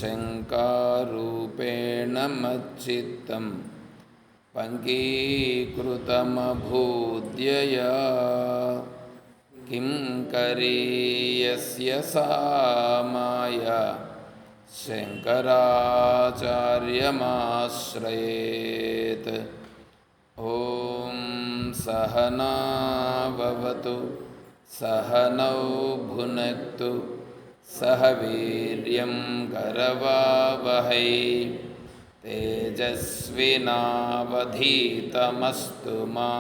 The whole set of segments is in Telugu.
శంకారూపేణ మచ్చిత్తం పంకీకృతమభూద్యయా కిం కరీయస్య సా మాయా శంకరాచార్యమాశ్రయేత్. ఓం సహనావవతు సహనౌ భునక్తు సహ వీర్యం కరవావహై తేజస్వినావధీతమస్తు మా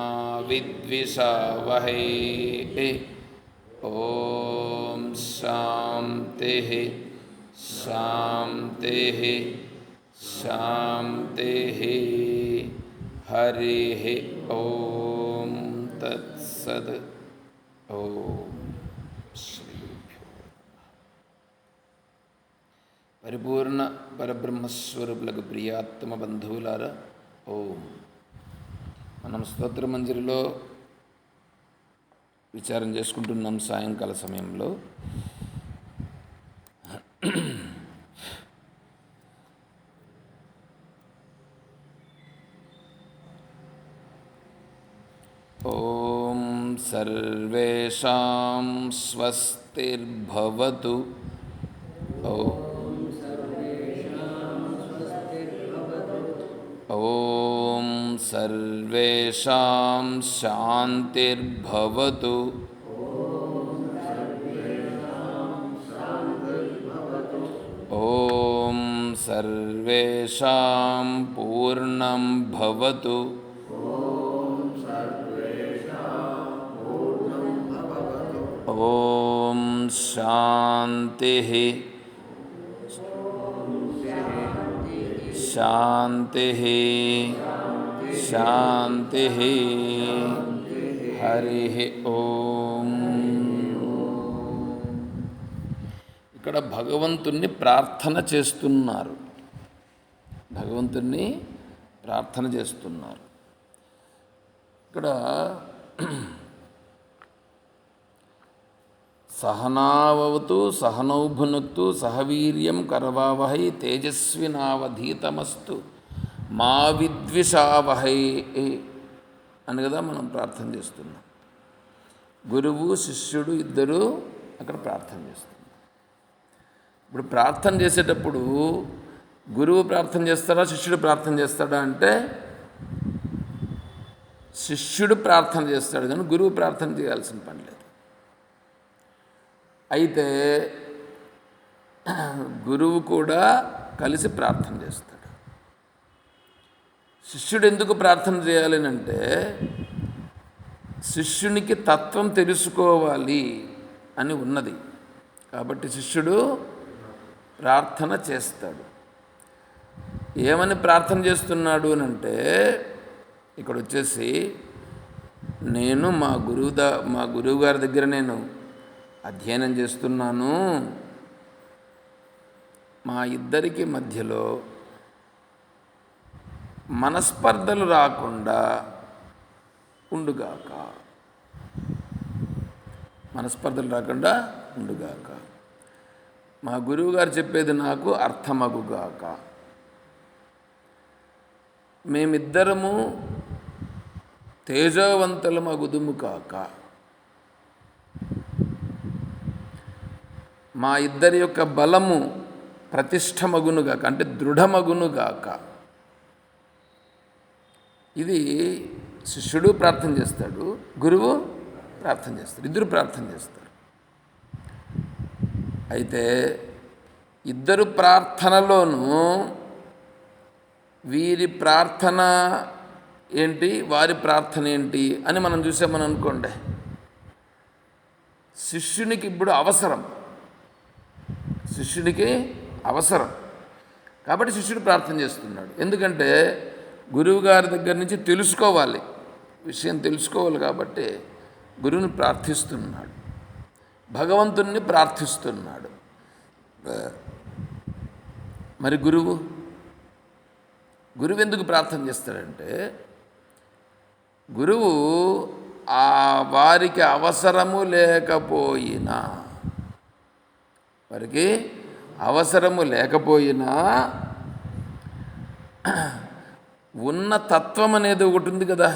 విద్విషావహై. ఓం శాంతి శాంతి శాంతి. హరి ఓం తత్సత్. ఓం శ్రీగురుభ్యో పరిపూర్ణ పరబ్రహ్మస్వరూపులకు ప్రియాత్మ బంధువులారా, ఓం. మనం స్తోత్రమంజరిలో విచారం చేసుకుంటున్నాం. సాయంకాల సమయంలో ఓం సర్వేషాం స్వస్తిర్భవతు. ఓం సర్వేషాం శాంతిర్భవతు. ఓం సర్వేషాం పూర్ణం భవతు. ఓం శాంతి శాంతి శాంతి. హరి ఓం. ఇక్కడ భగవంతుణ్ణి ప్రార్థన చేస్తున్నారు. భగవంతుణ్ణి ప్రార్థన చేస్తున్నారు. ఇక్కడ సహనావతు సహనౌ భునక్తు సహవీర్యం కరవావహై తేజస్వినావధీతమస్తు మా విద్విషావహై అని కదా మనం ప్రార్థన చేస్తున్నాం. గురువు శిష్యుడు ఇద్దరు అక్కడ ప్రార్థన చేస్తున్నారు. ఇప్పుడు ప్రార్థన చేసేటప్పుడు గురువు ప్రార్థన చేస్తాడా శిష్యుడు ప్రార్థన చేస్తాడా అంటే శిష్యుడు ప్రార్థన చేస్తాడు కానీ గురువు ప్రార్థన చేయాల్సిన పని లేదు. అయితే గురువు కూడా కలిసి ప్రార్థన చేస్తాడు. శిష్యుడు ఎందుకు ప్రార్థన చేయాలి అంటే శిష్యునికి తత్వం తెలుసుకోవాలి అని ఉన్నది కాబట్టి శిష్యుడు ప్రార్థన చేస్తాడు. ఏమని ప్రార్థన చేస్తున్నాడు అని అంటే ఇక్కడ వచ్చేసి నేను మా గురువు గారి దగ్గర నేను అధ్యయనం చేస్తున్నాను. మా ఇద్దరికి మధ్యలో మనస్పర్ధలు రాకుండా ఉండుగాక. మనస్పర్ధలు రాకుండా ఉండుగాక. మా గురువుగారు చెప్పేది నాకు అర్థమగుగాక. మేమిద్దరము తేజోవంతులమగుదుము కాక. మా ఇద్దరి యొక్క బలము ప్రతిష్టమగునుగాక అంటే దృఢమగునుగాక. ఇది శిష్యుడు ప్రార్థన చేస్తాడు, గురువు ప్రార్థన చేస్తాడు, ఇద్దరు ప్రార్థన చేస్తారు. అయితే ఇద్దరు ప్రార్థనలోనూ వీరి ప్రార్థన ఏంటి వారి ప్రార్థన ఏంటి అని మనం చూసామని అనుకోండి. శిష్యునికి ఇప్పుడు అవసరం, శిష్యుడికి అవసరం కాబట్టి శిష్యుడు ప్రార్థన చేస్తున్నాడు. ఎందుకంటే గురువుగారి దగ్గర నుంచి తెలుసుకోవాలి, విషయం తెలుసుకోవాలి కాబట్టి గురువుని ప్రార్థిస్తున్నాడు, భగవంతుణ్ణి ప్రార్థిస్తున్నాడు. మరి గురువు ఎందుకు ప్రార్థన చేస్తాడంటే గురువు ఆ వారికి అవసరము లేకపోయినా, వారికి అవసరము లేకపోయినా ఉన్న తత్వం అనేది ఒకటి ఉంది కదా.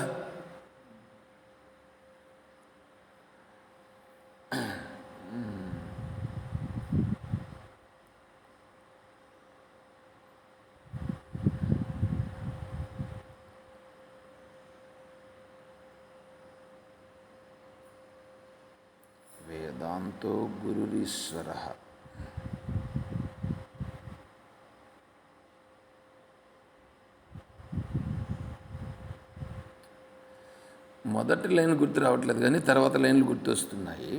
వేదాంతో గురురీశ్వర. మొదటి లైన్ గుర్తు రావట్లేదు కానీ తర్వాత లైన్లు గుర్తొస్తున్నాయి.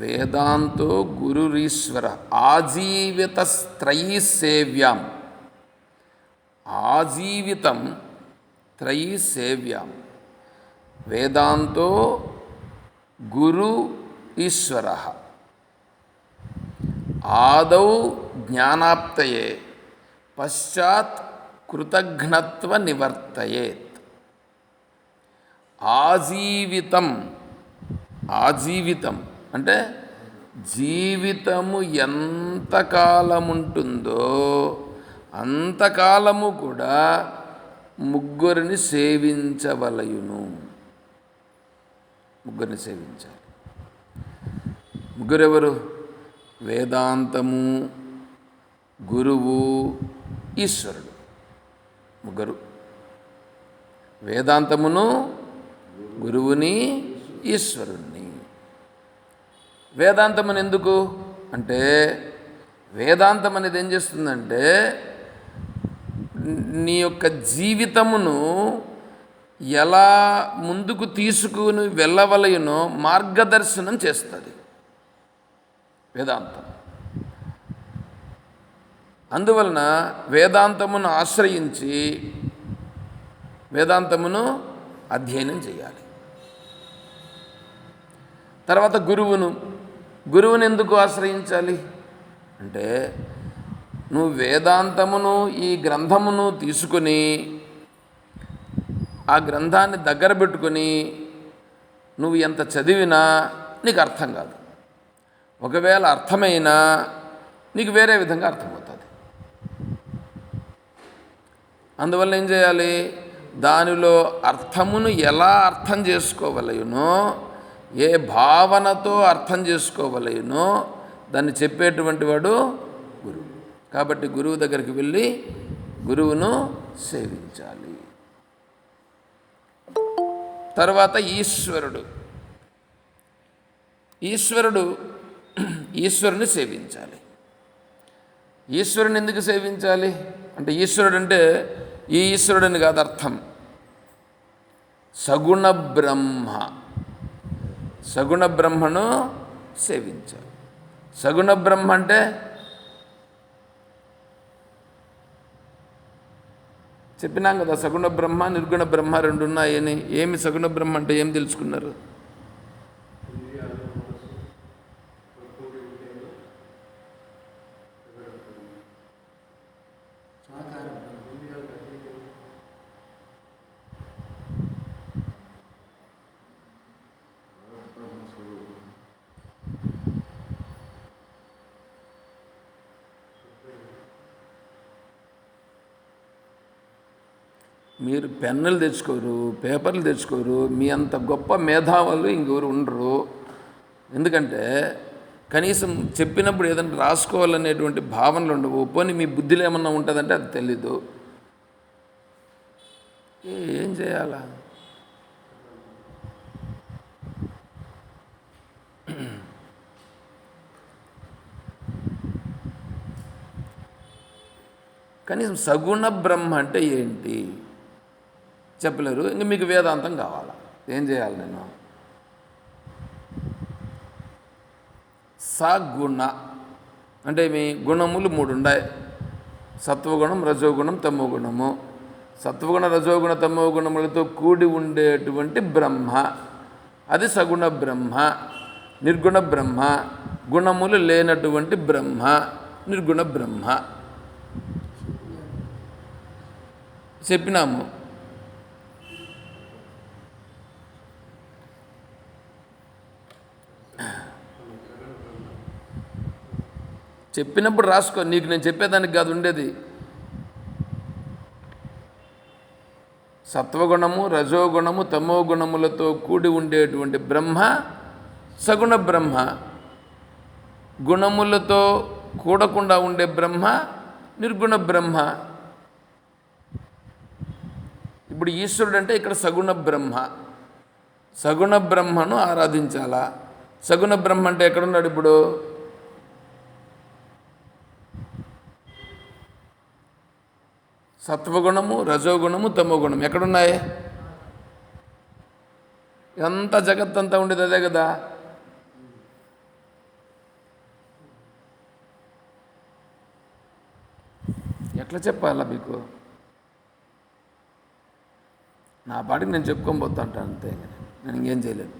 వేదాంతో గురురీశ్వర ఆజీవితస్త్రయీ సేవ్యాం. ఆజీవితం త్రయీ సేవ్యాం. వేదాంతో గురు ఈశ్వర ఆదౌ జ్ఞానాప్తయే పశ్చాత్ కృతఘ్నత్వ నివర్తయేత్. ఆజీవితం, ఆజీవితం అంటే జీవితము ఎంతకాలం ఉంటుందో అంతకాలము కూడా ముగ్గురిని సేవించవలయును. ముగ్గురిని సేవించాలి. ముగ్గురెవరు? వేదాంతము, గురువు, ఈశ్వరుడు. ముగ్గురు. వేదాంతమును, గురువుని, ఈశ్వరుణ్ణి. వేదాంతమని ఎందుకు అంటే వేదాంతం అనేది ఏం చేస్తుందంటే నీ యొక్క జీవితమును ఎలా ముందుకు తీసుకుని వెళ్ళవలయునో మార్గదర్శనం చేస్తుంది వేదాంతం. అందువలన వేదాంతమును ఆశ్రయించి వేదాంతమును అధ్యయనం చేయాలి. తర్వాత గురువుని ఎందుకు ఆశ్రయించాలి అంటే నువ్వు వేదాంతమును ఈ గ్రంథమును తీసుకొని ఆ గ్రంథాన్ని దగ్గర పెట్టుకొని నువ్వు ఎంత చదివినా నీకు అర్థం కాదు. ఒకవేళ అర్థమైనా నీకు వేరే విధంగా అర్థమవుతుంది. అందువల్ల ఏం చేయాలి? దానిలో అర్థమును ఎలా అర్థం చేసుకోవలయునో, ఏ భావనతో అర్థం చేసుకోవలయునో దాన్ని చెప్పేటువంటి వాడు గురువు. కాబట్టి గురువు దగ్గరికి వెళ్ళి గురువును సేవించాలి. తర్వాత ఈశ్వరుని సేవించాలి. ఈశ్వరుని ఎందుకు సేవించాలి అంటే ఈశ్వరుడు అంటే ఈ ఈశ్వరుడని కాదు అర్థం. సగుణ బ్రహ్మను సేవించాలి. సగుణ బ్రహ్మ అంటే చెప్పినాం కదా, సగుణ బ్రహ్మ నిర్గుణ బ్రహ్మ రెండు ఉన్నాయని. ఏమి సగుణ బ్రహ్మ అంటే ఏం తెలుసుకున్నారు? మీరు పెన్నులు తెచ్చుకోరు, పేపర్లు తెచ్చుకోరు, మీ అంత గొప్ప మేధావులు ఇంకెవరు ఉండరు. ఎందుకంటే కనీసం చెప్పినప్పుడు ఏదైనా రాసుకోవాలనేటువంటి భావనలు ఉండవు. పోనీ మీ బుద్ధిలో ఏమన్నా ఉంటుందంటే అది తెలీదు. ఏం చేయాలా? కనీసం సగుణ బ్రహ్మ అంటే ఏంటి చెప్పలేరు. ఇంక మీకు వేదాంతం కావాలా? ఏం చేయాలి? నేను సగుణ అంటే మీ గుణములు మూడు ఉన్నాయి. సత్వగుణం, రజోగుణం, తమోగుణము. సత్వగుణ, రజోగుణ, తమోగుణములతో కూడి ఉండేటువంటి బ్రహ్మ అది సగుణ బ్రహ్మ. నిర్గుణ బ్రహ్మ గుణములు లేనటువంటి బ్రహ్మ నిర్గుణ బ్రహ్మ చెప్పినాము. చెప్పినప్పుడు రాసుకో, నీకు నేను చెప్పేదానికి కాదు ఉండేది. సత్వగుణము, రజోగుణము, తమో గుణములతో కూడి ఉండేటువంటి బ్రహ్మ సగుణ బ్రహ్మ. గుణములతో కూడకుండా ఉండే బ్రహ్మ నిర్గుణ బ్రహ్మ. ఇప్పుడు ఈశ్వరుడు అంటే ఇక్కడ సగుణ బ్రహ్మ. సగుణ బ్రహ్మను ఆరాధించాలా. సగుణ బ్రహ్మ అంటే ఎక్కడున్నాడు ఇప్పుడు? సత్వగుణము, రజోగుణము, తమోగుణం ఎక్కడున్నాయి? ఎంత జగత్తంతా ఉండేది అదే కదా. ఎట్లా చెప్పాలా మీకు? నా పాటికి నేను చెప్పుకొని పోతా ఉంటాను అంతే, నేను ఇంకేం చేయలేదు.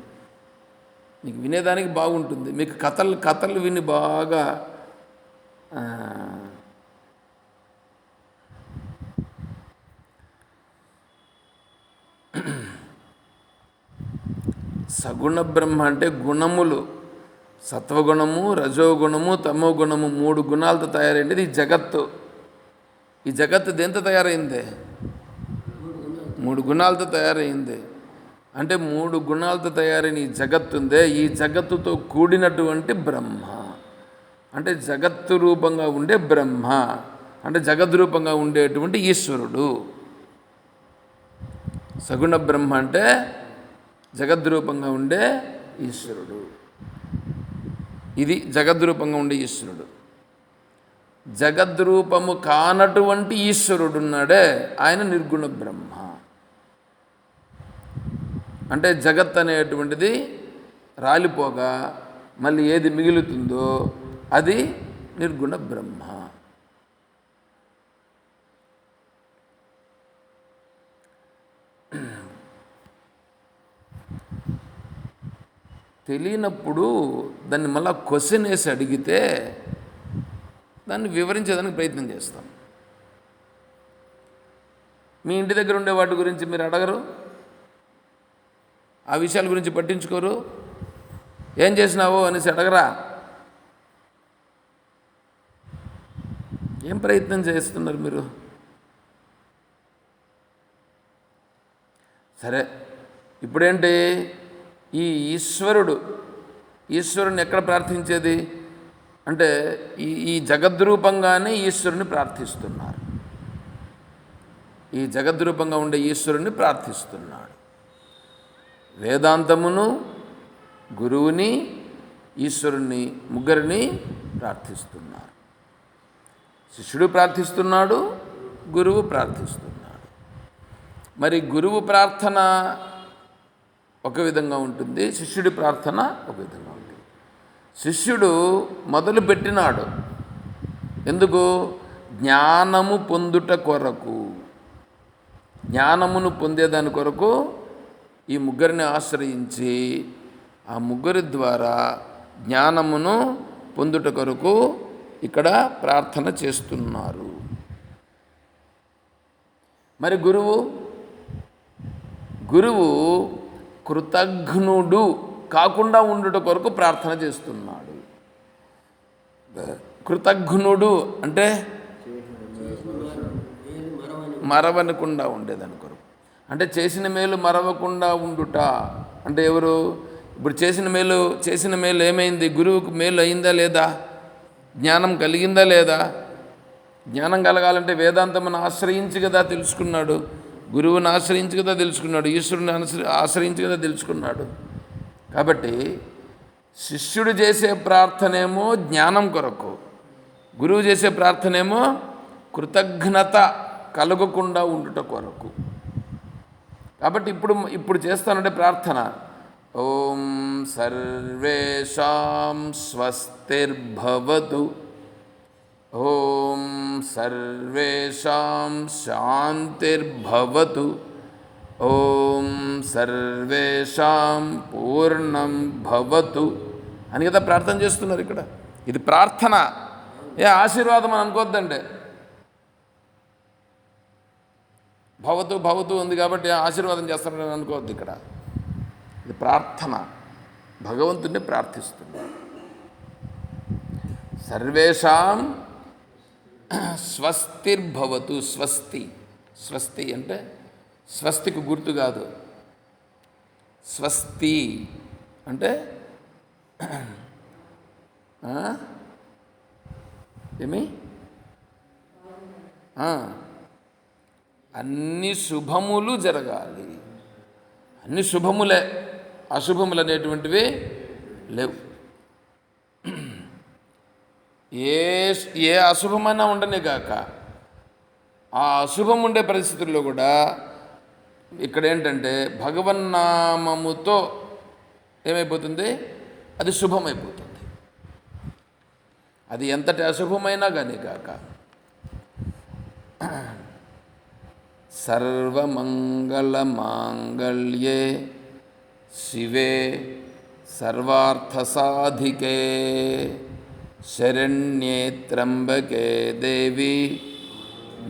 మీకు వినేదానికి బాగుంటుంది. మీకు కథలు విని బాగా సగుణ బ్రహ్మ అంటే గుణములు, సత్వగుణము, రజోగుణము, తమో గుణము, 3 గుణాలతో తయారైంది ఈ జగత్తు. ఈ జగత్తు దేంతో తయారైంది? 3 గుణాలతో తయారైంది. అంటే 3 గుణాలతో తయారైన ఈ జగత్తు ఉందే, ఈ జగత్తుతో కూడినటువంటి బ్రహ్మ అంటే జగత్తు రూపంగా ఉండే బ్రహ్మ అంటే జగద్రూపంగా ఉండేటువంటి ఈశ్వరుడు. సగుణ బ్రహ్మ అంటే జగద్రూపంగా ఉండే ఈశ్వరుడు. ఇది జగద్రూపంగా ఉండే ఈశ్వరుడు. జగద్రూపము కానటువంటి ఈశ్వరుడున్నాడే ఆయన నిర్గుణ బ్రహ్మ. అంటే జగత్ అనేటువంటిది రాలిపోగా మళ్ళీ ఏది మిగులుతుందో అది నిర్గుణ బ్రహ్మ. తెలియనప్పుడు దాన్ని మళ్ళా క్వశ్చన్ వేసి అడిగితే దాన్ని వివరించేదానికి ప్రయత్నం చేస్తాం. మీ ఇంటి దగ్గర ఉండే వాటి గురించి మీరు అడగరు, ఆ విషయాల గురించి పట్టించుకోరు. ఏం చేసినావో అనేసి అడగరా? ఏం ప్రయత్నం చేస్తున్నారు మీరు? సరే, ఇప్పుడేంటి ఈ ఈశ్వరుని ఎక్కడ ప్రార్థించేది అంటే ఈ జగద్రూపంగానే ఈశ్వరుని ప్రార్థిస్తున్నారు. ఈ జగద్రూపంగా ఉండే ఈశ్వరుని ప్రార్థిస్తున్నాడు. వేదాంతమును, గురువుని, ఈశ్వరుని ముగ్గురిని ప్రార్థిస్తున్నారు. శిష్యుడు ప్రార్థిస్తున్నాడు, గురువు ప్రార్థిస్తున్నాడు. మరి గురువు ప్రార్థన ఒక విధంగా ఉంటుంది, శిష్యుడి ప్రార్థన ఒక విధంగా ఉంటుంది. శిష్యుడు మొదలు పెట్టినాడు ఎందుకు? జ్ఞానము పొందుట కొరకు, జ్ఞానమును పొందేదాని కొరకు ఈ ముగ్గురిని ఆశ్రయించి ఆ ముగ్గురి ద్వారా జ్ఞానమును పొందుట కొరకు ఇక్కడ ప్రార్థన చేస్తున్నారు. మరి గురువు కృతఘ్నుడు కాకుండా ఉండుట కొరకు ప్రార్థన చేస్తున్నాడు. కృతఘ్నుడు అంటే మరవనకుండా ఉండేదాని కొరకు. అంటే చేసిన మేలు మరవకుండా ఉండుట అంటే ఎవరు? ఇప్పుడు చేసిన మేలు ఏమైంది? గురువుకు మేలు అయిందా లేదా? జ్ఞానం కలిగిందా లేదా? జ్ఞానం కలగాలంటే వేదాంతమును ఆశ్రయించి కదా తెలుసుకున్నాడు, గురువుని ఆశ్రయించి కదా తెలుసుకున్నాడు, ఈశ్వరుని ఆశ్రయించి కదా తెలుసుకున్నాడు. కాబట్టి శిష్యుడు చేసే ప్రార్థనేమో జ్ఞానం కొరకు, గురువు చేసే ప్రార్థనేమో కృతజ్ఞత కలగకుండా ఉండుట కొరకు. కాబట్టి ఇప్పుడు చేస్తానంటే ప్రార్థన ఓం సర్వేషాం స్వస్తిర్భవతు, ఓం సర్వేషాం శాంతిర్భవతు, ఓం సర్వేషాం పూర్ణం భవతు అని కదా ప్రార్థన చేస్తున్నారు ఇక్కడ. ఇది ప్రార్థన, ఏ ఆశీర్వాదం అని అనుకోవద్దండి. భవతు ఉంది కాబట్టి ఆశీర్వాదం చేస్తారని అనుకోవద్దు. ఇక్కడ ఇది ప్రార్థన, భగవంతుడిని ప్రార్థిస్తుంది. సర్వేషాం స్వస్తిర్భవతు. స్వస్తి, స్వస్తి అంటే స్వస్తికి గుర్తు కాదు. స్వస్తి అంటే ఏమి అన్ని శుభములు జరగాలి. అన్ని శుభములే, అశుభములు అనేటువంటివి లేవు. ఏ అశుభమైనా ఉండనే కాక ఆ అశుభం ఉండే పరిస్థితుల్లో కూడా ఇక్కడ ఏంటంటే భగవన్నామముతో ఏమైపోతుంది, అది శుభమైపోతుంది. అది ఎంతటి అశుభమైనా కానీ కాక. సర్వమంగళమాంగళ్యే శివే సర్వార్థసాధికే శరణ్యే త్ర్యంబకే దేవి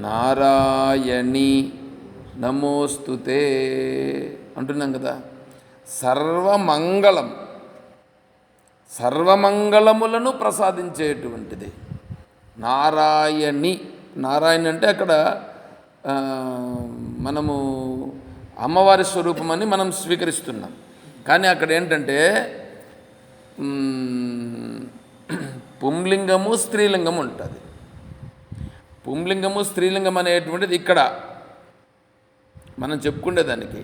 నారాయణి నమోస్తుతే అంటున్నాం కదా. సర్వమంగళం, సర్వమంగళములను ప్రసాదించేటువంటిది నారాయణి. నారాయణ అంటే అక్కడ మనము అమ్మవారి స్వరూపమని మనం స్వీకరిస్తున్నాం. కానీ అక్కడ ఏంటంటే పుంలింగము స్త్రీలింగము ఉంటుంది. పుంలింగము స్త్రీలింగం అనేటువంటిది ఇక్కడ మనం చెప్పుకునేదానికి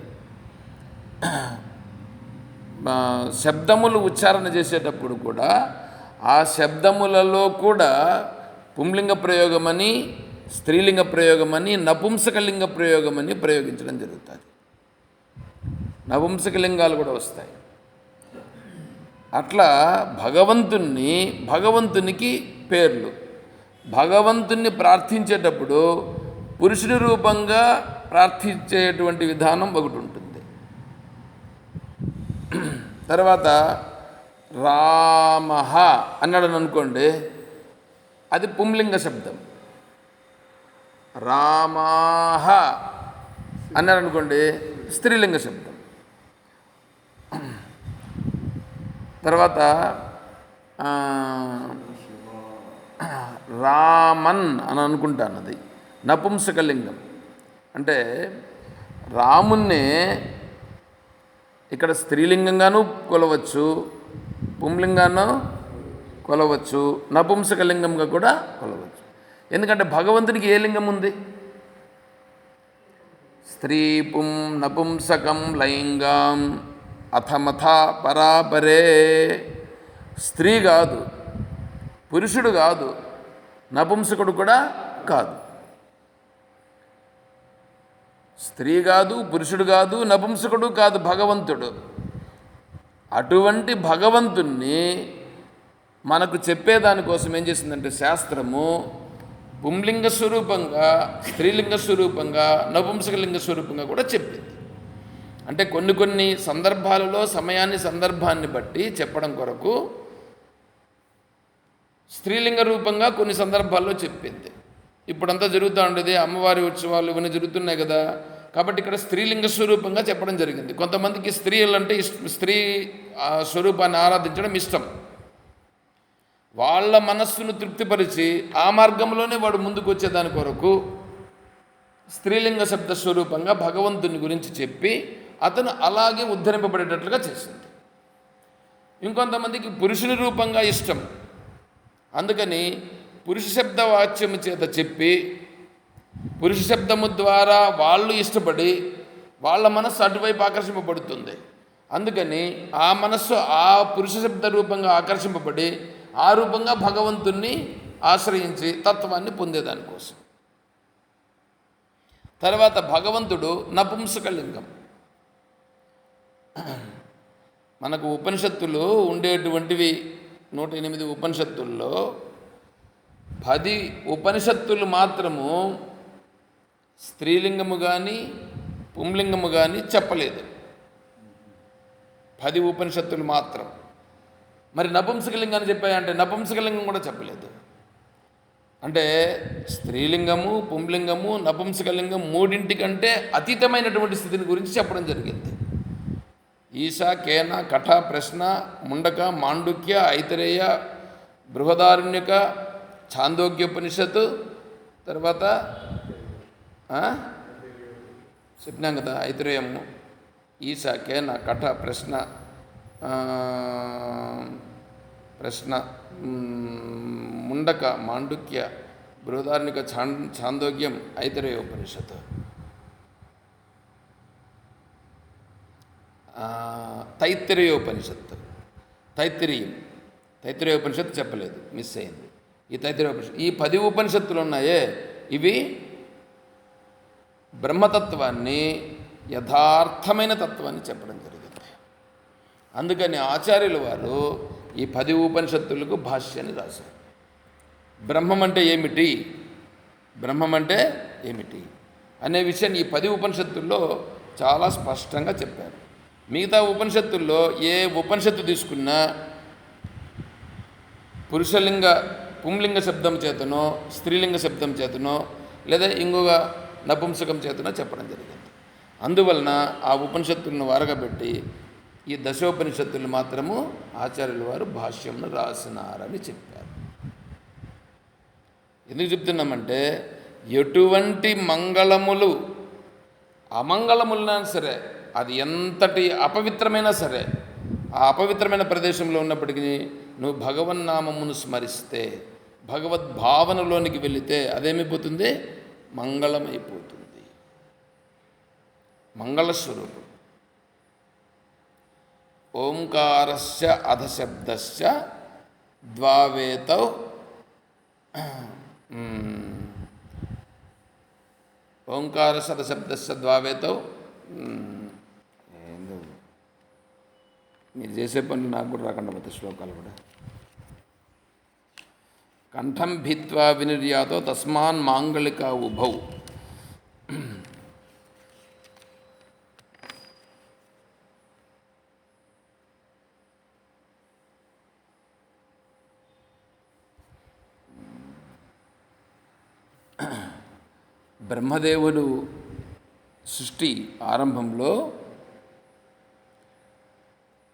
శబ్దములు ఉచ్చారణ చేసేటప్పుడు కూడా ఆ శబ్దములలో కూడా పుంలింగ ప్రయోగమని, స్త్రీలింగ ప్రయోగమని, నపుంసకలింగ ప్రయోగమని ప్రయోగించడం జరుగుతుంది. నపుంసకలింగాలు కూడా వస్తాయి. అట్లా భగవంతునికి పేర్లు. భగవంతుణ్ణి ప్రార్థించేటప్పుడు పురుషుని రూపంగా ప్రార్థించేటువంటి విధానం ఒకటి ఉంటుంది. తర్వాత రామః అన్నాడు అనుకోండి, అది పుంలింగ శబ్దం. రామాః అన్నాడు అనుకోండి, స్త్రీలింగ శబ్దం. తర్వాత రామన్ అని అనుకుంటాను, అది నపుంసకలింగం. అంటే రామున్నే ఇక్కడ స్త్రీలింగంగాను కొలవచ్చు, పుంలింగాను కొలవచ్చు, నపుంసకలింగంగా కూడా కొలవచ్చు. ఎందుకంటే భగవంతునికి ఏ లింగం ఉంది? స్త్రీ పుం నపుంసకం లైంగాం అథమథ పరాపరే. స్త్రీ కాదు, పురుషుడు కాదు, నపుంసకుడు కూడా కాదు. స్త్రీ కాదు, పురుషుడు కాదు, నపుంసకుడు కాదు భగవంతుడు. అటువంటి భగవంతుణ్ణి మనకు చెప్పేదానికోసం ఏం చేసిందంటే శాస్త్రము పుంలింగ స్వరూపంగా, స్త్రీలింగ స్వరూపంగా, నపుంసకలింగ స్వరూపంగా కూడా చెప్పింది. అంటే కొన్ని సందర్భాలలో సమయాన్ని, సందర్భాన్ని బట్టి చెప్పడం కొరకు స్త్రీలింగ రూపంగా కొన్ని సందర్భాల్లో చెప్పింది. ఇప్పుడంతా జరుగుతూ ఉండేది, అమ్మవారి ఉత్సవాలు ఇవన్నీ జరుగుతున్నాయి కదా. కాబట్టి ఇక్కడ స్త్రీలింగ స్వరూపంగా చెప్పడం జరిగింది. కొంతమందికి స్త్రీలంటే స్త్రీ స్వరూపాన్ని ఆరాధించడం ఇష్టం. వాళ్ళ మనస్సును తృప్తిపరిచి ఆ మార్గంలోనే వాడు ముందుకు వచ్చేదాని కొరకు స్త్రీలింగ శబ్ద స్వరూపంగా భగవంతుని గురించి చెప్పి అతను అలాగే ఉద్ధరింపబడేటట్లుగా చేసింది. ఇంకొంతమందికి పురుషుని రూపంగా ఇష్టం, అందుకని పురుష శబ్ద వాచ్యము చేత చెప్పి పురుష శబ్దము ద్వారా వాళ్ళు ఇష్టపడి వాళ్ళ మనస్సు అటువైపు ఆకర్షింపబడుతుంది. అందుకని ఆ మనస్సు ఆ పురుష శబ్ద రూపంగా ఆకర్షింపబడి ఆ రూపంగా భగవంతుణ్ణి ఆశ్రయించి తత్వాన్ని పొందేదానికోసం. తర్వాత భగవంతుడు నపుంసకలింగం. మనకు ఉపనిషత్తులు ఉండేటువంటివి 108 ఉపనిషత్తుల్లో 10 ఉపనిషత్తులు మాత్రము స్త్రీలింగము కానీ పుంలింగము కానీ చెప్పలేదు. 10 ఉపనిషత్తులు మాత్రం. మరి నపుంసకలింగాన్ని చెప్పాయంటే నపుంసకలింగం కూడా చెప్పలేదు. అంటే స్త్రీలింగము, పుంలింగము, నపుంసకలింగం మూడింటికంటే అతీతమైనటువంటి స్థితిని గురించి చెప్పడం జరిగింది. ఈశ, కేన, కఠ, ప్రశ్న, ముండక, మాండుక్య, ఐతరేయ, బృహదారణ్యక, ఛాందోగ్యోపనిషత్తు, తర్వాత చెప్పినాం కదా ఐతరేయము, ఈశ, కేన, కఠ, ప్రశ్న ముండక, మాండుక్య, బృహదారణ్యక, ఛాందోగ్యం, ఐతరేయోపనిషత్తు. తైత్తిరీయోపనిషత్తు, తైత్తిరీయోపనిషత్తు చెప్పలేదు, మిస్ అయింది. ఈ తైత్తిరీయోపనిషత్తు, ఈ 10 ఉపనిషత్తులు ఉన్నాయే, ఇవి బ్రహ్మతత్వాన్ని, యథార్థమైన తత్వాన్ని చెప్పడం జరిగింది. అందుకని ఆచార్యుల వారు ఈ 10 ఉపనిషత్తులకు భాష్యాన్ని రాశారు. బ్రహ్మం అంటే ఏమిటి, బ్రహ్మం అంటే ఏమిటి అనే విషయాన్ని ఈ 10 ఉపనిషత్తుల్లో చాలా స్పష్టంగా చెప్పారు. మిగతా ఉపనిషత్తుల్లో ఏ ఉపనిషత్తు తీసుకున్నా పుంలింగ శబ్దం చేతనో, స్త్రీలింగ శబ్దం చేతనో, లేదా ఇంకొక నపుంసకం చేతనో చెప్పడం జరిగింది. అందువలన ఆ ఉపనిషత్తులను వారగబెట్టి ఈ దశోపనిషత్తులు మాత్రము ఆచార్యుల వారు భాష్యంను రాసినారని చెప్పారు. ఎందుకు చెప్తున్నామంటే, ఎటువంటి మంగళములు అమంగళములైనా సరే, అది ఎంతటి అపవిత్రమైనా సరే, ఆ అపవిత్రమైన ప్రదేశంలో ఉన్నప్పటికీ నువ్వు భగవన్నామమును స్మరిస్తే, భగవద్భావనలోనికి వెళితే అదేమైపోతుంది, మంగళమైపోతుంది, మంగళస్వరూపం. ఓంకారస్య అధశబ్దస్య ద్వావేతౌ ఓంకారస్య అధశబ్దస్య ద్వావేతౌ. మీరు చేసే పనులు నాకు కూడా రాకుండా పోతే శ్లోకాలు కూడా. కంఠం భిత్వా వినిర్యాతో తస్మాన్ మాంగళిక ఉభౌ. బ్రహ్మదేవుడు సృష్టి ఆరంభంలో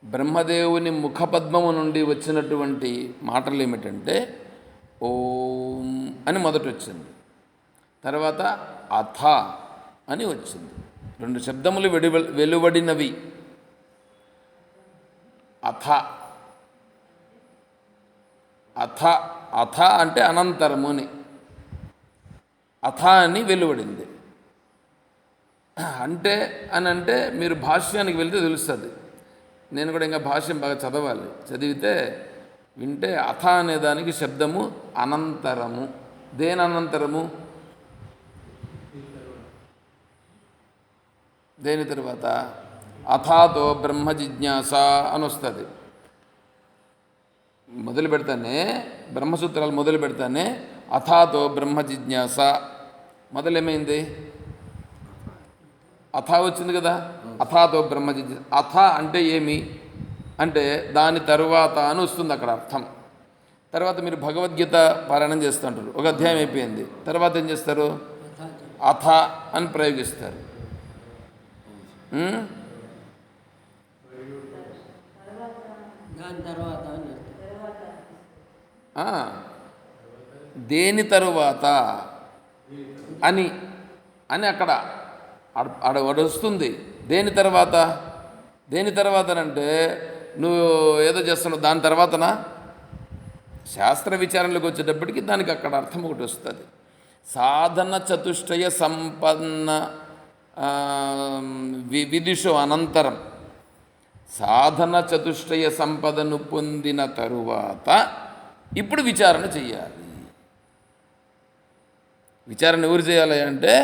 బ్రహ్మదేవుని ముఖపద్మము నుండి వచ్చినటువంటి మాటలు ఏమిటంటే ఓం అని మొదట వచ్చింది, తర్వాత అథ అని వచ్చింది. 2 శబ్దములు వెలువడినవి. అథ అథ అథ అంటే అనంతరము అని, అథ అని వెలువడింది. అంటే మీరు భాష్యానికి వెళ్తే తెలుస్తుంది. నేను కూడా ఇంకా భాష్యం బాగా చదవాలి, చదివితే వింటే అథ అనేదానికి శబ్దము అనంతరము. దేని అనంతరము, దేని తర్వాత అథాతో బ్రహ్మ జిజ్ఞాస అని వస్తుంది. మొదలు పెడతానే బ్రహ్మసూత్రాలు మొదలు పెడతానే అథాతో బ్రహ్మ జిజ్ఞాస మొదలేమైంది, అథ వచ్చింది కదా. అథాతో బ్రహ్మ జిజ్ఞాస, అథ అంటే ఏమి అంటే దాని తరువాత అని వస్తుంది అక్కడ అర్థం. తర్వాత మీరు భగవద్గీత పారాయణం చేస్తుంటారు, ఒక అధ్యాయం అయిపోయింది, తర్వాత ఏం చేస్తారు, అథ అని ప్రయోగిస్తారు. దేని తరువాత అని అని అక్కడ వస్తుంది. దేని తర్వాత అంటే నువ్వు ఏదో చేస్తున్నావు దాని తర్వాతనా, శాస్త్ర విచారణలోకి వచ్చేటప్పటికి దానికి అక్కడ అర్థం ఒకటి వస్తుంది. సాధన చతుష్టయ సంపన్న విదిషు అనంతరం, సాధన చతుష్టయ సంపదను పొందిన తరువాత ఇప్పుడు విచారణ చెయ్యాలి. విచారణ ఎవరు చేయాలి అంటే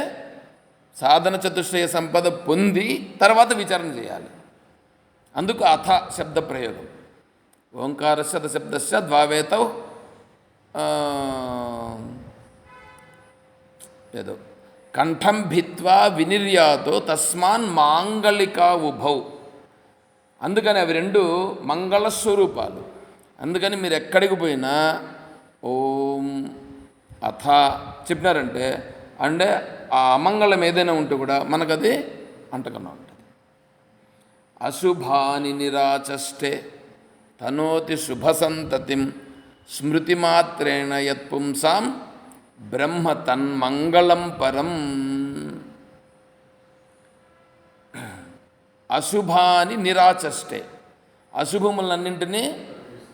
సాధన చతుష్టయ సంపద పొంది తర్వాత విచారణ చేయాలి. అందుకు అథ శబ్ద ప్రయోగం. ఓంకారస్య శబ్దస్య ద్వావేతౌ ఏదో కంఠం భిత్వా వినిర్యాతో తస్మాన్ మాంగళికా ఉభౌ. అందుకని అవి 2 మంగళస్వరూపాలు. అందుకని మీరు ఎక్కడికి పోయినా ఓం అథ చెప్పినారంటే అంటే ఆ అమంగళం ఏదైనా ఉంటే కూడా మనకది అంటకన్నా ఉంటుంది. అశుభాని నిరాచష్టే తనోతి శుభ సంతతిం స్మృతిమాత్రేణ యత్పుంసాం బ్రహ్మ తన్మంగళం పరం. అశుభాని నిరాచష్టే, అశుభములన్నింటినీ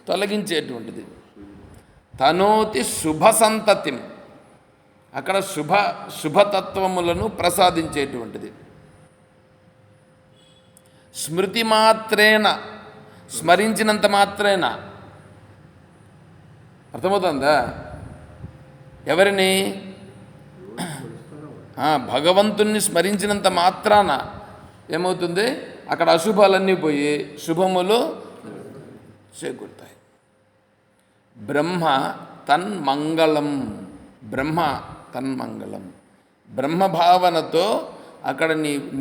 తొలగించేటువంటిది. తనోతి శుభ సంతతిం, అక్కడ శుభతత్వములను ప్రసాదించేటువంటిది. స్మృతి మాత్రేణ, స్మరించినంత మాత్రేన. అర్థమవుతుందా? ఎవరిని? భగవంతుణ్ణి స్మరించినంత మాత్రాన ఏమవుతుంది? అక్కడ అశుభాలన్నీ పోయి శుభములు చేకూరుతాయి. బ్రహ్మ తన్మంగళం, బ్రహ్మ తన్మంగళం. బ్రహ్మభావనతో అక్కడ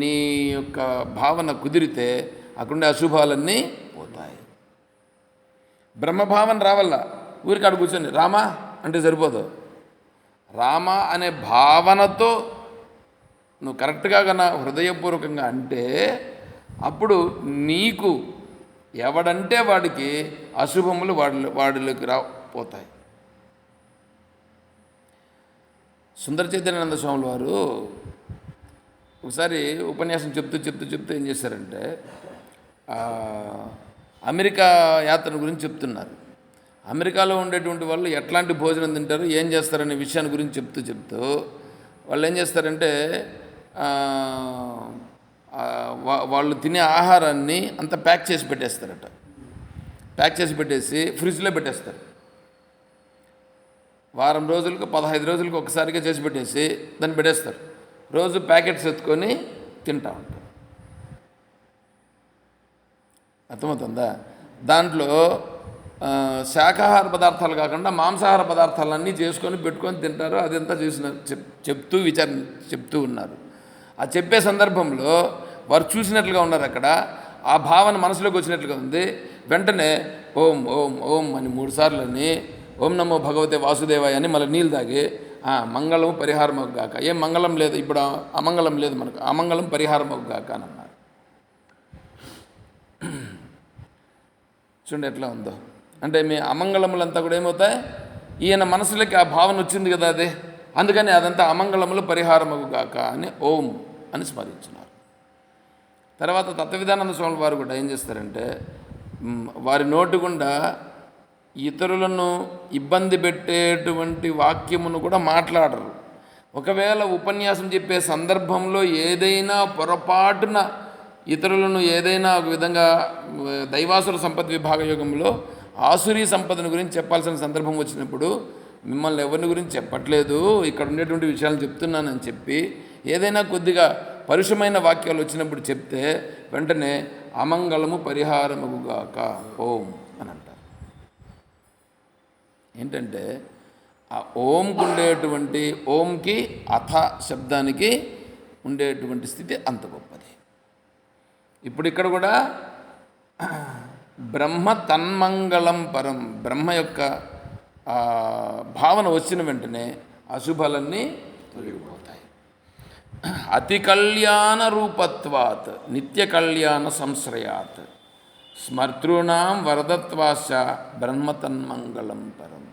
నీ యొక్క భావన కుదిరితే అక్కడుండే అశుభాలన్నీ పోతాయి. బ్రహ్మభావన రావల్ల, ఊరికి అక్కడ కూర్చొని రామా అంటే సరిపోదు. రామ అనే భావనతో నువ్వు కరెక్ట్గా కన్నా హృదయపూర్వకంగా అంటే అప్పుడు నీకు ఎవడంటే వాడికి అశుభములు వాడిలోకి పోతాయి. సుందర చైతన్యానంద స్వాముల వారు ఒకసారి ఉపన్యాసం చెప్తూ ఏం చేశారంటే అమెరికా యాత్ర గురించి చెప్తున్నారు. అమెరికాలో ఉండేటువంటి వాళ్ళు ఎట్లాంటి భోజనం తింటారు, ఏం చేస్తారనే విషయాన్ని గురించి చెప్తూ వాళ్ళు ఏం చేస్తారంటే వాళ్ళు తినే ఆహారాన్ని అంతా ప్యాక్ చేసి పెట్టేస్తారట. ప్యాక్ చేసి పెట్టేసి ఫ్రిడ్జ్లో పెట్టేస్తారు. వారం రోజులకు 15 రోజులకు ఒకసారిగా చేసి పెట్టేసి దాన్ని పెట్టేస్తారు. రోజు ప్యాకెట్స్ ఎత్తుకొని తింటా ఉంటారు. అర్థమవుతుందా? దాంట్లో శాకాహార పదార్థాలు కాకుండా మాంసాహార పదార్థాలన్నీ చేసుకొని పెట్టుకొని తింటారు. అదంతా చెప్తూ ఉన్నారు. ఆ చెప్పే సందర్భంలో వారు చూసినట్లుగా ఉన్నారు. అక్కడ ఆ భావన మనసులోకి వచ్చినట్లుగా ఉంది. వెంటనే ఓం ఓం ఓం అని 3 సార్లు అని, ఓం నమో భగవతే వాసుదేవాయ అని మళ్ళీ నీళ్ళు తాగి మంగళము పరిహారమగు గాక. ఏం మంగళం లేదు, ఇప్పుడు అమంగళం లేదు మనకు, అమంగళం పరిహారమగు గాక అని అన్నారు. చూడండి ఎట్లా ఉందో. అంటే మీ అమంగళములంతా కూడా ఏమవుతాయి? ఈయన మనసులోకి ఆ భావన వచ్చింది కదా, అదే అందుకని అదంతా అమంగళములు పరిహారమగు గాక అని ఓం అని స్మరించినారు. తర్వాత తత్వవిధానంద స్వామి వారు కూడా ఏం చేస్తారంటే వారి నోటి గుండా ఇతరులను ఇబ్బంది పెట్టేటువంటి వాక్యమును కూడా మాట్లాడరు. ఒకవేళ ఉపన్యాసం చెప్పే సందర్భంలో ఏదైనా పొరపాటున ఇతరులను ఏదైనా ఒక విధంగా దైవాసుర సంపద విభాగ యోగంలో ఆసురీ సంపదను గురించి చెప్పాల్సిన సందర్భం వచ్చినప్పుడు మిమ్మల్ని ఎవరిని గురించి చెప్పట్లేదు, ఇక్కడ ఉండేటువంటి విషయాలు చెప్తున్నానని చెప్పి ఏదైనా కొద్దిగా పరుషమైన వాక్యాలు వచ్చినప్పుడు చెప్తే వెంటనే అమంగళము పరిహారమగుగాక ఓం అని అంటారు. ఏంటంటే ఆ ఓంకు ఉండేటువంటి, ఓంకి అథ శబ్దానికి ఉండేటువంటి స్థితి అంత గొప్పది. ఇప్పుడు ఇక్కడ కూడా బ్రహ్మ తన్మంగళం పరం, బ్రహ్మ యొక్క భావన వచ్చిన వెంటనే అశుభాలన్నీ తొలగిపోతాయి. అతి కళ్యాణ రూపత్వాత్ నిత్య కళ్యాణ సంశ్రయాత్ స్మర్తృణాం వరదత్వాశ బ్రహ్మ తన్మంగళం పరం.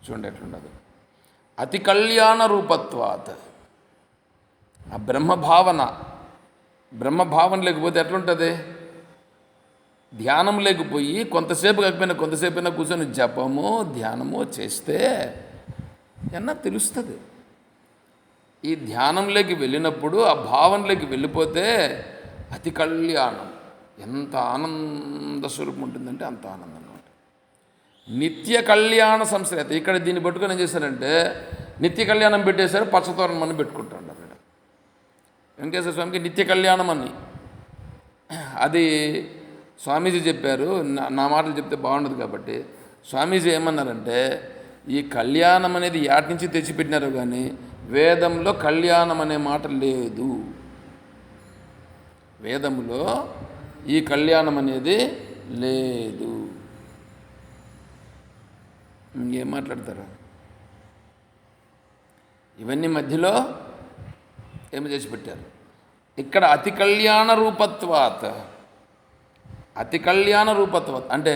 చూడండి ఎట్లుండదు. అతి కళ్యాణ రూపత్వాత్, ఆ బ్రహ్మభావన లేకపోతే ఎట్లుంటుంది? ధ్యానం లేకపోయి కొంతసేపు కాకపోయినా కొంతసేపైనా కూర్చొని జపము ధ్యానము చేస్తే ఎన్నా తెలుస్తుంది. ఈ ధ్యానంలోకి వెళ్ళినప్పుడు ఆ భావనలోకి వెళ్ళిపోతే అతి కళ్యాణం, ఎంత ఆనంద స్వరూపం ఉంటుందంటే అంత ఆనందంగా ఉంటుంది. నిత్య కళ్యాణ సంశ్రయత, ఇక్కడ దీన్ని పట్టుకొని ఏం చేశారంటే నిత్య కళ్యాణం పెట్టేశారు, పచ్చతోరణం అని పెట్టుకుంటారు. అక్కడ వెంకటేశ్వర స్వామికి నిత్య కళ్యాణం అని అది స్వామీజీ చెప్పారు. నా మాటలు చెప్తే బాగుండదు కాబట్టి స్వామీజీ ఏమన్నారంటే ఈ కళ్యాణం అనేది యాటి నుంచి తెచ్చిపెట్టినారు కానీ వేదంలో కళ్యాణం అనే మాట లేదు. వేదములో ఈ కళ్యాణం అనేది లేదు. ఇంకేం మాట్లాడతారు? ఇవన్నీ మధ్యలో ఏమి చేసి పెట్టారు. ఇక్కడ అతి కళ్యాణ రూపత్వాత్ అంటే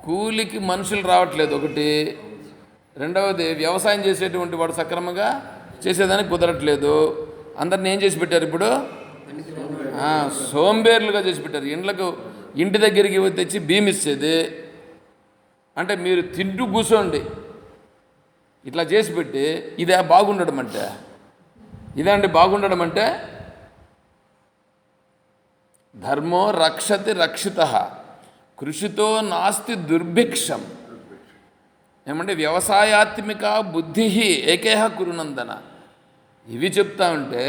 కూలికి మనుషులు రావట్లేదు ఒకటి, రెండవది వ్యవసాయం చేసేటువంటి వాడు సక్రమంగా చేసేదానికి కుదరట్లేదు. అందరిని ఏం చేసి పెట్టారు ఇప్పుడు? సోంబేర్లుగా చేసి పెట్టారు. ఇంటి దగ్గరికి తెచ్చి బియ్యం ఇచ్చేది అంటే మీరు తింటూ కూర్చోండి ఇట్లా చేసి పెట్టి, ఇదే బాగుండడం అంటే? ఇదే అండి బాగుండడం అంటే? ధర్మో రక్షతి రక్షిత కృషితో నాస్తి దుర్భిక్షం. ఏమంటే వ్యవసాయాత్మిక బుద్ధి ఏకేహ కురునందన. ఇవి చెప్తా ఉంటే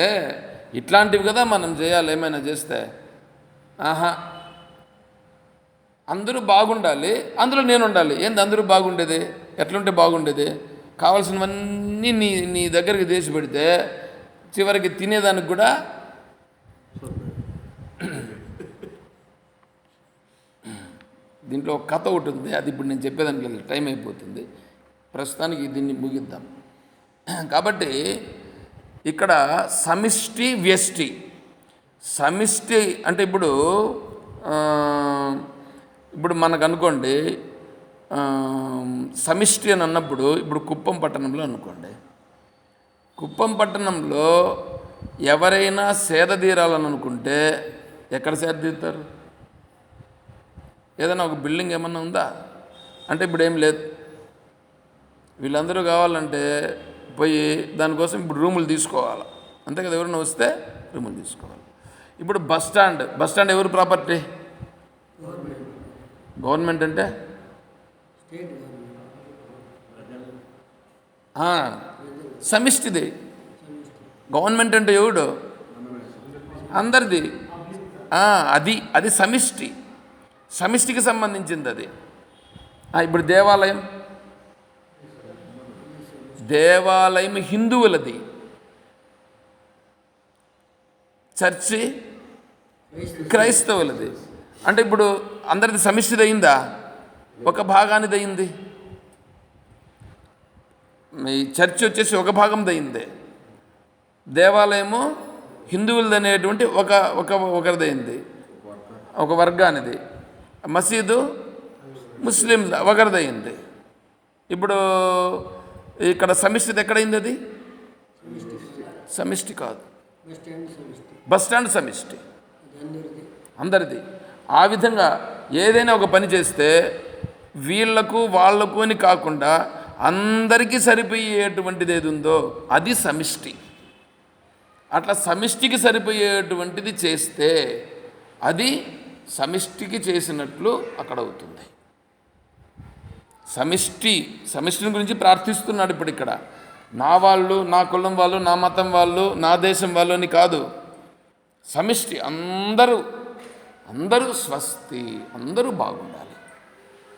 ఇట్లాంటివి కదా మనం చేయాలి. ఏమైనా చేస్తే అందరూ బాగుండాలి, అందులో నేను ఉండాలి. ఏంది అందరూ బాగుండేది? ఎట్లుంటే బాగుండేది? కావాల్సినవన్నీ నీ దగ్గరికి తీసి పెడితే చివరికి తినేదానికి కూడా దీంట్లో ఒక కథ ఒకటి ఉంది. అది ఇప్పుడు నేను చెప్పేదానికి టైం అయిపోతుంది. ప్రస్తుతానికి దీన్ని ముగిద్దాం. కాబట్టి ఇక్కడ సమిష్టి వ్యష్టి. సమిష్టి అంటే ఇప్పుడు మనకు అనుకోండి, సమిష్టి అని అన్నప్పుడు ఇప్పుడు కుప్పం పట్టణంలో అనుకోండి. కుప్పం పట్టణంలో ఎవరైనా సేద తీరాలని అనుకుంటే ఎక్కడ సేద తీరుతారు? ఏదైనా ఒక బిల్డింగ్ ఏమన్నా ఉందా అంటే ఇప్పుడు ఏం లేదు. వీళ్ళందరూ కావాలంటే పోయి దానికోసం ఇప్పుడు రూములు తీసుకోవాలి, అంతే కదా? ఎవరైనా వస్తే రూములు తీసుకోవాలి. ఇప్పుడు బస్ స్టాండ్ ఎవరు ప్రాపర్టీ? గవర్నమెంట్ అంటే సమిష్టిది. గవర్నమెంట్ అంటే ఎవడు? అందరిది. అది సమిష్టికి సంబంధించింది అది. ఇప్పుడు దేవాలయం హిందువులది, చర్చి క్రైస్తవులది. అంటే ఇప్పుడు అందరిది సమిష్టిది అయిందా? ఒక భాగానిది అయింది. ఈ చర్చి వచ్చేసి ఒక భాగంది అయింది. దేవాలయము హిందువులది అనేటువంటి ఒకరిదైంది, ఒక వర్గానిది. మసీదు ముస్లిం ఒకరిదయింది. ఇప్పుడు ఇక్కడ సమిష్టిది ఎక్కడైంది? అది సమిష్టి కాదు. బస్ స్టాండ్ సమిష్టి, అందరిది. ఆ విధంగా ఏదైనా ఒక పని చేస్తే వీళ్లకు వాళ్లకు అని కాకుండా అందరికీ సరిపోయేటువంటిది ఏది ఉందో అది సమిష్టి. అట్లా సమిష్టికి సరిపోయేటువంటిది చేస్తే అది సమిష్టికి చేసినట్లు అక్కడ అవుతుంది. సమిష్టిని గురించి ప్రార్థిస్తున్నాడు ఇప్పుడు ఇక్కడ. నా వాళ్ళు, నా కులం వాళ్ళు, నా మతం వాళ్ళు, నా దేశం వాళ్ళు అని కాదు. సమిష్టి అందరూ స్వస్తి, అందరూ బాగుండాలి.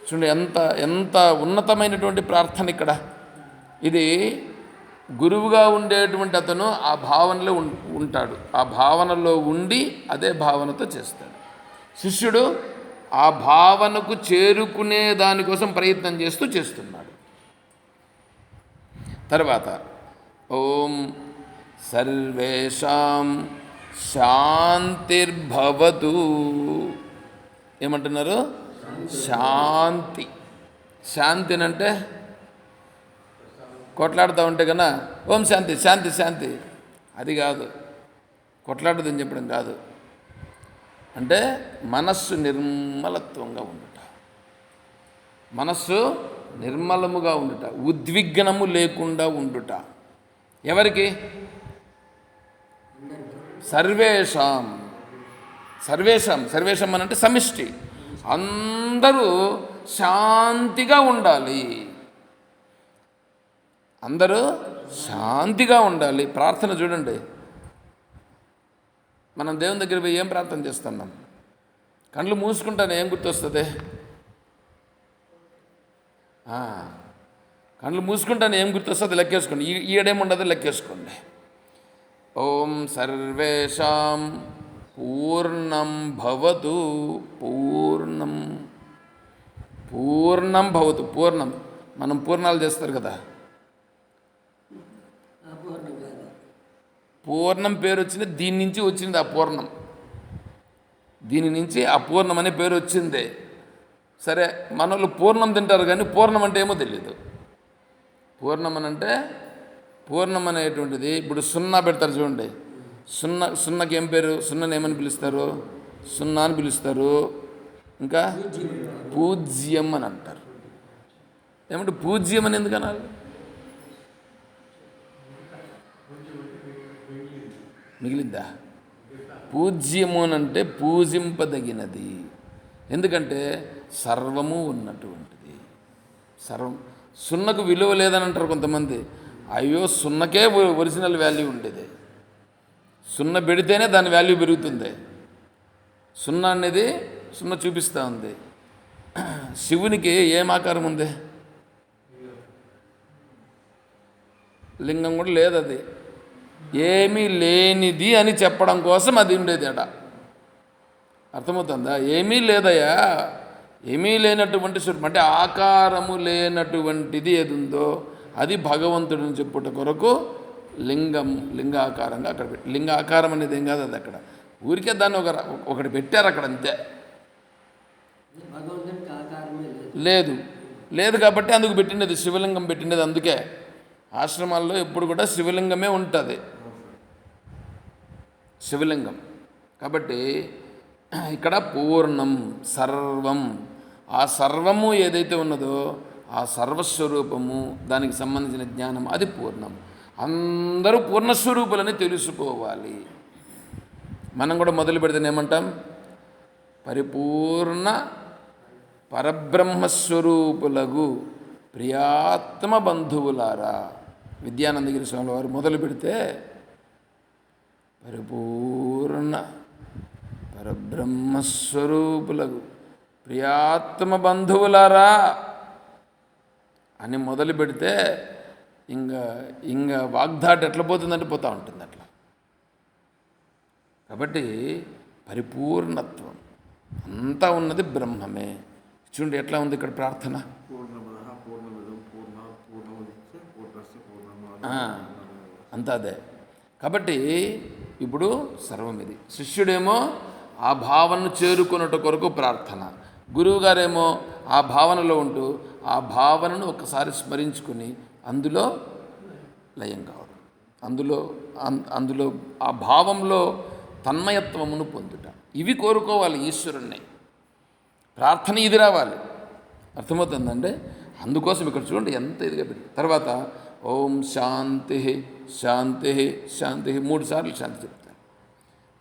చూడండి ఎంత ఉన్నతమైనటువంటి ప్రార్థన ఇక్కడ. ఇది గురువుగా ఉండేటువంటి అతను ఆ భావనలో ఉంటాడు. ఆ భావనలో ఉండి అదే భావనతో చేస్తాడు. శిష్యుడు ఆ భావనకు చేరుకునే దానికోసం ప్రయత్నం చేస్తున్నాడు. తర్వాత ఓం సర్వేషాం శాంతిర్భవతు. ఏమంటున్నారు? శాంతి అంటే కొట్లాడుతూ ఉంటే కన్నా ఓం శాంతి శాంతి శాంతి అది కాదు. కొట్లాడదని చెప్పడం కాదు. అంటే మనస్సు నిర్మలత్వంగా ఉండుట, మనస్సు నిర్మలముగా ఉండుట, ఉద్విగ్నము లేకుండా ఉండుట. ఎవరికి? సర్వేషాం అని అంటే సమిష్టి. అందరూ శాంతిగా ఉండాలి, అందరూ శాంతిగా ఉండాలి. ప్రార్థన చూడండి, మనం దేవుని దగ్గర పోయి ఏం ప్రార్థన చేస్తున్నాం? కళ్ళు మూసుకుంటానే ఏం గుర్తొస్తుంది? కళ్ళు మూసుకుంటానే ఏం గుర్తొస్తుంది? లెక్కేసుకోండి. ఈడేముండదు లెక్కేసుకోండి. ఓం సర్వేషాం పూర్ణం భవతు. పూర్ణం భవతు. పూర్ణం మనం పూర్ణాలు చేస్తారు కదా, పూర్ణం పేరు వచ్చింది దీని నుంచి వచ్చింది. ఆ పూర్ణం దీని నుంచి అపూర్ణం అనే పేరు వచ్చింది. సరే మనోళ్ళు పూర్ణం తింటారు కానీ పూర్ణం అంటే ఏమో తెలియదు. పూర్ణం అని అంటే పూర్ణం అనేటువంటిది ఇప్పుడు సున్నా పెడతారు చూడండి. సున్నకి ఏం పేరు? సున్నని ఏమని పిలుస్తారు? సున్నా అని పిలుస్తారు. ఇంకా పూజ్యం అని అంటారు. ఏమంటే పూజ్యం అని ఎందుకు అనాలి? మిగిలిందా? పూజ్యము అని అంటే పూజింపదగినది. ఎందుకంటే సర్వము ఉన్నటువంటిది. సర్వం. సున్నకు విలువ లేదని అంటారు కొంతమంది. అయ్యో, సున్నకే ఒరిజినల్ వాల్యూ ఉండేది. సున్న పెడితేనే దాని వాల్యూ పెరుగుతుంది. సున్నా అనేది సున్న చూపిస్తూ ఉంది. శివునికి ఏం ఆకారం ఉంది? లింగం కూడా లేదు. అది ఏమీ లేనిది అని చెప్పడం కోసం అది ఉండేది అట. అర్థమవుతుందా? ఏమీ లేదయ్యా, ఏమీ లేనటువంటి స్వరూపం అంటే ఆకారము లేనటువంటిది ఏది ఉందో అది భగవంతుడిని చెప్పుట కొరకు లింగాకారంగా అక్కడ పెట్టి. లింగాకారం అనేది ఏం కాదు, అది అక్కడ ఊరికే దాన్ని ఒకటి పెట్టారు అక్కడ, అంతే. లేదు కాబట్టి అందుకు పెట్టినది, శివలింగం పెట్టినది. అందుకే ఆశ్రమాల్లో ఎప్పుడు కూడా శివలింగమే ఉంటుంది, శివలింగం. కాబట్టి ఇక్కడ పూర్ణం సర్వం, ఆ సర్వము ఏదైతే ఉన్నదో ఆ సర్వస్వరూపము, దానికి సంబంధించిన జ్ఞానం, అది పూర్ణం. అందరూ పూర్ణస్వరూపులని తెలుసుకోవాలి. మనం కూడా మొదలు పెడితే ఏమంటాం? పరిపూర్ణ పరబ్రహ్మస్వరూపులకు ప్రియాత్మ బంధువులారా. విద్యానందగిరి స్వామి వారు మొదలు పెడితే పరిపూర్ణ పరబ్రహ్మస్వరూపులకు ప్రియాత్మ బంధువులారా అని మొదలు పెడితే ఇంకా వాగ్దాటి ఎట్లా పోతుందంటే పోతూ ఉంటుంది అట్లా. కాబట్టి పరిపూర్ణత్వం అంతా ఉన్నది బ్రహ్మమే. చూడండి ఎట్లా ఉంది ఇక్కడ ప్రార్థన. అంతా అదే. కాబట్టి ఇప్పుడు సర్వం ఇది. శిష్యుడేమో ఆ భావనను చేరుకున్నట్టు కొరకు ప్రార్థన, గురువుగారేమో ఆ భావనలో ఉంటూ ఆ భావనను ఒకసారి స్మరించుకుని అందులో లయం కావడం, అందులో ఆ భావంలో తన్మయత్వమును పొందుట. ఇవి కోరుకోవాలి ఈశ్వరుణ్ణి. ప్రార్థన ఇది రావాలి. అర్థమవుతుందండి? అందుకోసం ఇక్కడ చూడండి ఎంత ఇదిగా పెట్టి. తర్వాత ఓం శాంతి శాంతి శాంతి 3 సార్లు శాంతి చెప్తారు.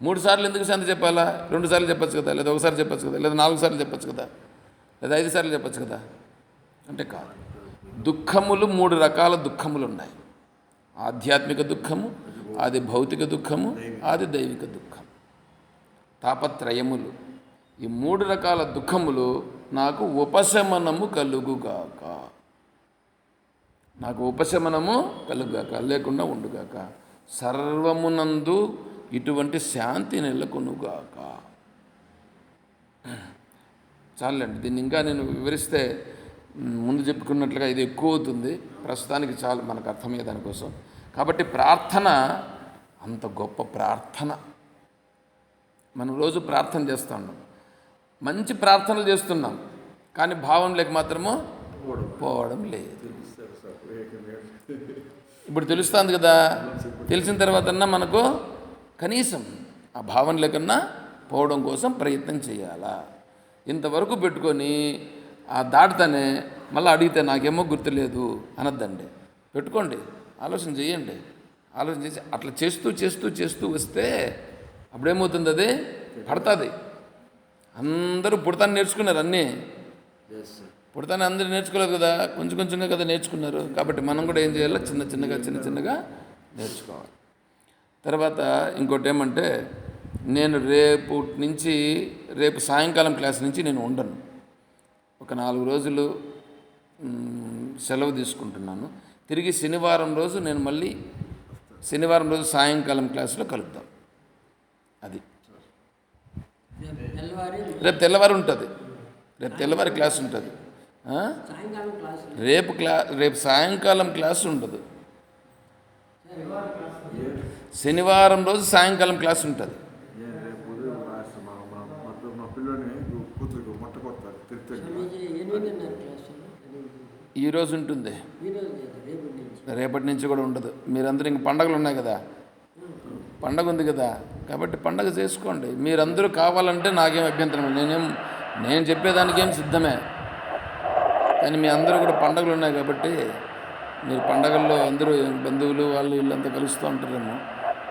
3 సార్లు ఎందుకు శాంతి చెప్పాలా? 2 సార్లు చెప్పచ్చు కదా, లేదా 1 సారి చెప్పచ్చు కదా, లేదా 4 సార్లు చెప్పచ్చు కదా, లేదా 5 సార్లు చెప్పచ్చు కదా. అంటే కాదు. దుఃఖములు 3 రకాల దుఃఖములు ఉన్నాయి. ఆధ్యాత్మిక దుఃఖము, అది భౌతిక దుఃఖము, అది దైవిక దుఃఖం. తాపత్రయములు. ఈ 3 రకాల దుఃఖములు నాకు ఉపశమనము కలుగుగాక, నాకు ఉపశమనము కలుగుగాక, లేకుండా ఉండుగాక. సర్వమునందు ఇటువంటి శాంతి నెలకొనుగాక. చాలండి. దీన్ని ఇంకా నేను వివరిస్తే ముందు చెప్పుకున్నట్లుగా ఇది ఎక్కువ అవుతుంది. ప్రస్తుతానికి చాలు మనకు అర్థమయ్యే దానికోసం. కాబట్టి ప్రార్థన అంత గొప్ప ప్రార్థన. మనం రోజు ప్రార్థన చేస్తూ ఉన్నాం, మంచి ప్రార్థనలు చేస్తున్నాం, కానీ భావం లేక మాత్రము పోవడం లేదు. ఇప్పుడు తెలుస్తుంది కదా. తెలిసిన తర్వాత మనకు కనీసం ఆ భావం లేకన్నా పోవడం కోసం ప్రయత్నం చేయాలా. ఇంతవరకు పెట్టుకొని ఆ దాటితేనే మళ్ళీ అడిగితే నాకేమో గుర్తులేదు అనొద్దండి. పెట్టుకోండి, ఆలోచన చేయండి. ఆలోచన చేసి అట్లా చేస్తూ చేస్తూ చేస్తూ వస్తే అప్పుడేమవుతుంది? అది పడుతుంది. అందరూ పుడతాను నేర్చుకున్నారు, అన్నీ పుడతానే అందరూ నేర్చుకోలేదు కదా, కొంచెం కొంచెంగా కదా నేర్చుకున్నారు. కాబట్టి మనం కూడా ఏం చేయాలో చిన్న చిన్నగా నేర్చుకోవాలి. తర్వాత ఇంకోటి ఏమంటే, నేను రేపు సాయంకాలం క్లాస్ నుంచి నేను ఉండను. ఒక 4 రోజులు సెలవు తీసుకుంటున్నాను. తిరిగి శనివారం రోజు నేను మళ్ళీ శనివారం రోజు సాయంకాలం క్లాసులో కలుద్దాం. అది రేపు తెల్లవారు ఉంటుంది. రేపు తెల్లవారి క్లాస్ ఉంటుంది. రేపు సాయంకాలం క్లాస్ ఉండదు. శనివారం రోజు సాయంకాలం క్లాస్ ఉంటుంది. ఈరోజు ఉంటుంది, ఈరోజు లేదు, రేపటి నుంచి. రేపటి నుంచి కూడా ఉండదు. మీరందరూ ఇంక పండగలు ఉన్నాయి కదా, పండగ ఉంది కదా, కాబట్టి పండగ చేసుకోండి. మీరందరూ కావాలంటే నాకేం అభ్యంతరం లేదు. నేను చెప్పేదానికేం సిద్ధమే. కానీ మీ అందరూ కూడా పండగలు ఉన్నాయి కాబట్టి మీరు పండగల్లో అందరూ బంధువులు వాళ్ళు వీళ్ళంతా కలుస్తూ ఉంటారేమో,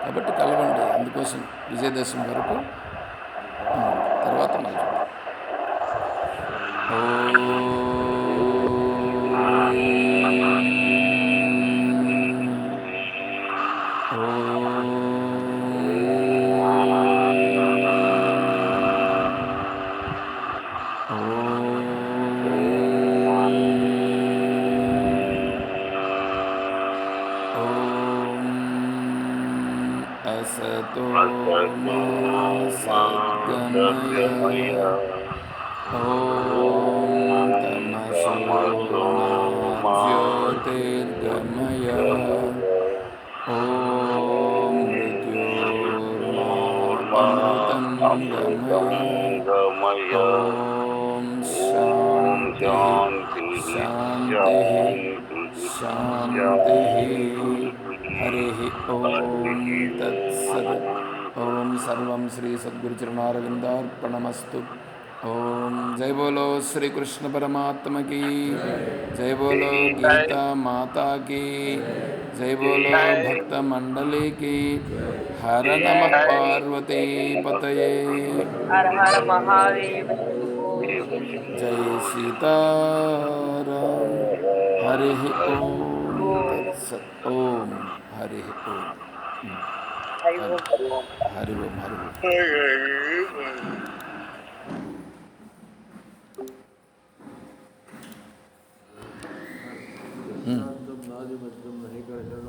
కాబట్టి కలవండి. అందుకోసం విజయదశమి వరకు తర్వాత మళ్ళీ असतो मा सद्गमय ॐ तमसो मा ज्योतिर्गमय ॐ मृत्योर्मामृतं गमय ॐ शान्तिः शान्तिः शान्तिः। हरिः ॐ तत्सत्। ॐ सर्वं श्री सद्गुरुचरणारविन्दार्पणमस्तु। ओम जय बोलो श्री कृष्ण परमात्मा की जय, बोलो गीता माता की जय, बोलो भक्त मंडली की। हर नमः पार्वती पतये, हर हर महादेव। जय सीताराम। हरि ओम तत्सत्। ओम हरि ओम। हरि ओम हरि ओम। నాది మధ్యం నహికరణ